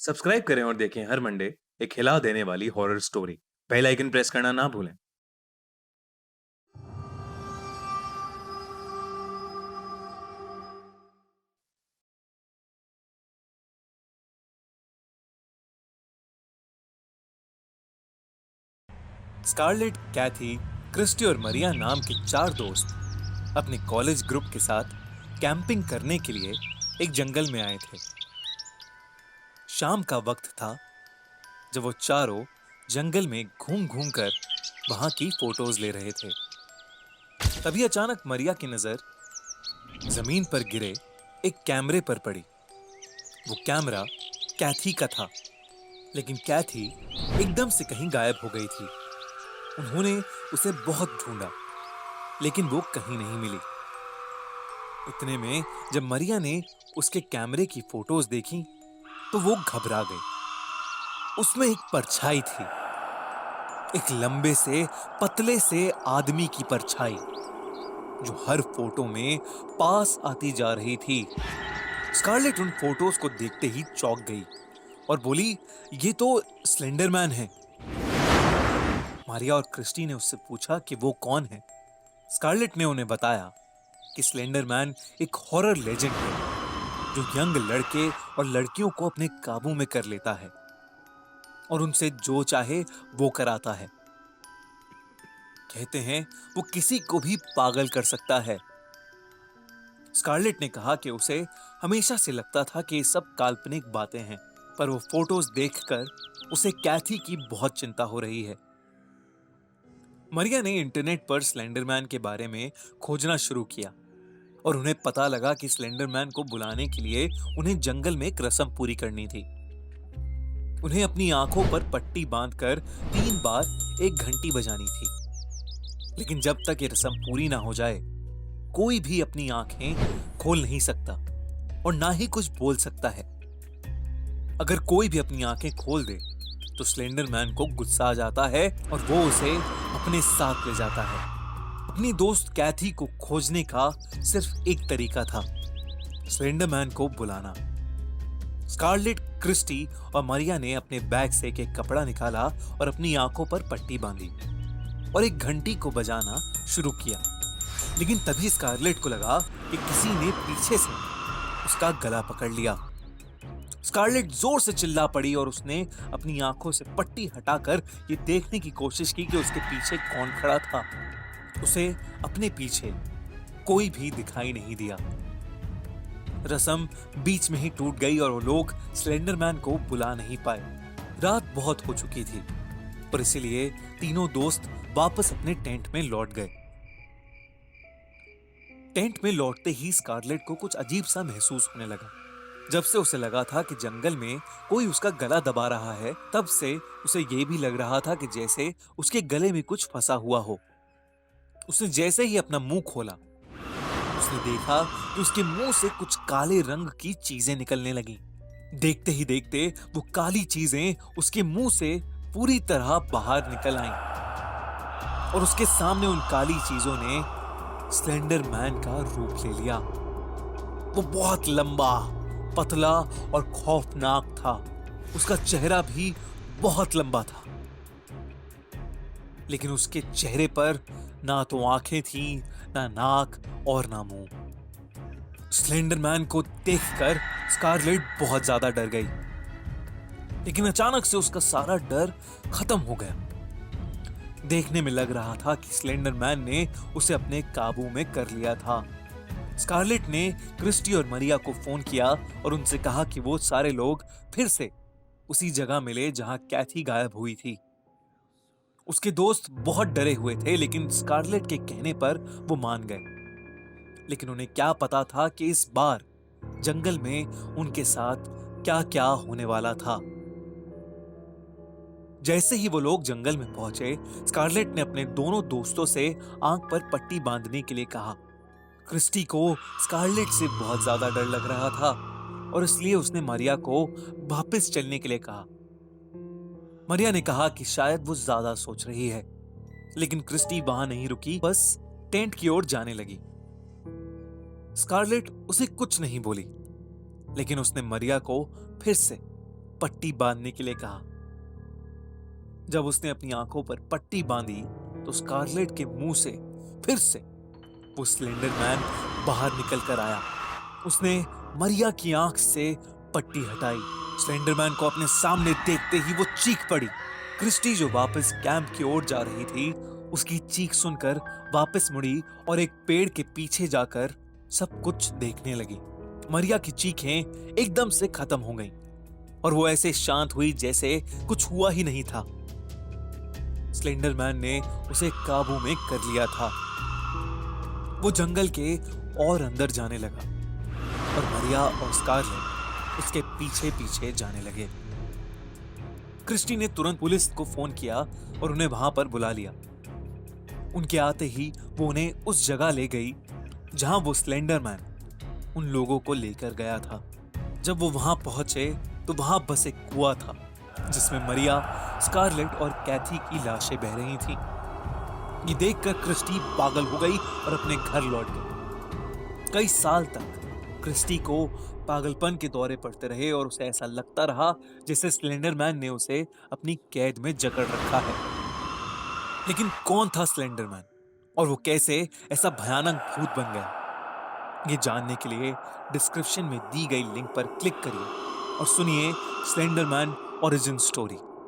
Subscribe करें और देखें हर मंडे एक हिला देने वाली horror story. Bell icon press करना ना भूलें। स्कारलेट, कैथी, क्रिस्टी और मरिया नाम के चार दोस्त अपने कॉलेज ग्रुप के साथ कैंपिंग करने के लिए एक जंगल में आए थे। शाम का वक्त था जब वो चारों जंगल में घूम घूम कर वहां की फोटोज ले रहे थे। तभी अचानक मरिया की नजर जमीन पर गिरे एक कैमरे पर पड़ी। वो कैमरा कैथी का था, लेकिन कैथी एकदम से कहीं गायब हो गई थी। उन्होंने उसे बहुत ढूंढा, लेकिन वो कहीं नहीं मिली। इतने में जब मरिया ने उसके कैमरे की फोटोज देखी तो वो घबरा गई। उसमें एक परछाई थी, एक लंबे से पतले से आदमी की परछाई जो हर फोटो में पास आती जा रही थी। स्कारलेट उन फोटोज को देखते ही चौंक गई और बोली, ये तो स्लेंडरमैन है। मारिया और क्रिस्टी ने उससे पूछा कि वो कौन है। स्कारलेट ने उन्हें बताया कि स्लेंडरमैन एक हॉरर लेजेंड है जो यंग लड़के और लड़कियों को अपने काबू में कर लेता है और उनसे जो चाहे वो कराता है। कहते हैं वो किसी को भी पागल कर सकता है। स्कारलेट ने कहा कि उसे हमेशा से लगता था कि ये सब काल्पनिक बातें हैं, पर वो फोटोज देखकर उसे कैथी की बहुत चिंता हो रही है। मरिया ने इंटरनेट पर स्लेंडरमैन के बारे में खोजना शुरू किया और उन्हें पता लगा कि स्लेंडरमैन को बुलाने के लिए उन्हें जंगल में एक रस्म पूरी करनी थी। उन्हें अपनी आंखों पर पट्टी बांधकर 3 बार एक घंटी बजानी थी। लेकिन जब तक ये रस्म पूरी ना हो जाए, कोई भी अपनी आंखें खोल नहीं सकता और ना ही कुछ बोल सकता है। अगर कोई भी अपनी आंखें खोल दे तो स्लेंडरमैन को गुस्सा आ जाता है और वो उसे अपने साथ ले जाता है। अपनी दोस्त कैथी को खोजने का सिर्फ एक तरीका था, स्लेंडरमैन को बुलाना। स्कारलेट, क्रिस्टी और मरिया ने अपने बैग से एक कपड़ा निकाला और अपनी आंखों पर पट्टी बांधी और एक घंटी को बजाना शुरू किया। लेकिन तभी स्कारलेट को लगा कि किसी ने पीछे से उसका गला पकड़ लिया। स्कारलेट जोर से चिल्ला पड़ी और उसने अपनी आंखों से पट्टी हटाकर ये देखने की कोशिश की कि उसके पीछे कौन खड़ा था। उसे अपने पीछे कोई भी दिखाई नहीं दिया। रस्म बीच में ही टूट गई और वो लोग स्लेंडरमैन को बुला नहीं पाए। रात बहुत हो चुकी थी और इसीलिए तीनों दोस्त वापस अपने टेंट में लौट गए। टेंट में लौटते ही स्कारलेट को कुछ अजीब सा महसूस होने लगा। जब से उसे लगा था कि जंगल में कोई उसका गला दबा रहा है, तब से उसे ये भी लग रहा था कि जैसे उसके गले में कुछ फंसा हुआ हो। उसने जैसे ही अपना मुंह खोला, उसने देखा कि उसके मुंह से कुछ काले रंग की चीजें निकलने लगी। देखते ही देखते वो काली चीजें उसके मुंह से पूरी तरह बाहर निकल आईं और उसके सामने उन काली चीजों ने स्लेंडर मैन का रूप ले लिया। वो बहुत लंबा, पतला और खौफनाक था। उसका चेहरा भी बहुत लंबा था, लेकिन उसके चेहरे पर ना तो आंखें थीं, ना नाक और ना मुंह। स्लेंडरमैन को देखकर स्कारलेट बहुत ज्यादा डर गई, लेकिन अचानक से उसका सारा डर खत्म हो गया। देखने में लग रहा था कि स्लेंडरमैन ने उसे अपने काबू में कर लिया था। स्कारलेट ने क्रिस्टी और मरिया को फोन किया और उनसे कहा कि वो सारे लोग फिर से उसी जगह मिले जहां कैथी गायब हुई थी। उसके दोस्त बहुत डरे हुए थे, लेकिन स्कारलेट के कहने पर वो मान गए। लेकिन उन्हें क्या पता था कि इस बार जंगल में उनके साथ क्या क्या होने वाला था। जैसे ही वो लोग जंगल में पहुंचे, स्कारलेट ने अपने दोनों दोस्तों से आंख पर पट्टी बांधने के लिए कहा। क्रिस्टी को स्कारलेट से बहुत ज्यादा डर लग रहा था और इसलिए उसने मरिया को वापस चलने के लिए कहा। मरिया ने कहा कि शायद वो ज्यादा सोच रही है, लेकिन क्रिस्टी वहां नहीं रुकी, बस टेंट की ओर जाने लगी। स्कारलेट उसे कुछ नहीं बोली, लेकिन उसने मरिया को फिर से पट्टी बांधने के लिए कहा। जब उसने अपनी आंखों पर पट्टी बांधी तो स्कारलेट के मुंह से फिर से वो स्लेंडर मैन बाहर निकल कर आया। उसने मरिया की आंख से पट्टी हटाई। स्लेंडर मैन को अपने सामने देखते ही वो चीख पड़ी। क्रिस्टी जो वापस कैंप की ओर जा रही थी, उसकी चीख सुनकर वापस मुड़ी और एक पेड़ के पीछे जाकर सब कुछ देखने लगी। मरिया की चीखें एकदम से खत्म हो गईं और वो ऐसे शांत हुई जैसे कुछ हुआ ही नहीं था। स्लेंडर मैन ने उसे काबू में कर लिया था। वो जंगल के और अंदर जाने लगा और मरिया और स्कारलेट उसके पीछे पीछे जाने लगे। क्रिस्टी ने तुरंत पुलिस को फोन किया और उन्हें वहां पर बुला लिया। उनके आते ही वो उन्हें उस जगह ले गई जहां वो स्लेंडर मैन उन लोगों को लेकर गया था। जब वो वहां पहुंचे तो वहां बस एक कुआं था जिसमें मरिया, स्कारलेट और कैथी की लाशें बह रही थीं। ये देखकर क्रिस्टी पागल हो गई और अपने घर लौट गई। कई साल तक क्रिस्टी को पागलपन के दौरे पड़ते रहे और उसे ऐसा लगता रहा जैसे स्लेंडर मैन ने उसे अपनी कैद में जकड़ रखा है। लेकिन कौन था स्लेंडर मैन और वो कैसे ऐसा भयानक भूत बन गया? ये जानने के लिए डिस्क्रिप्शन में दी गई लिंक पर क्लिक करिए और सुनिए स्लेंडर मैन ओरिजिन स्टोरी।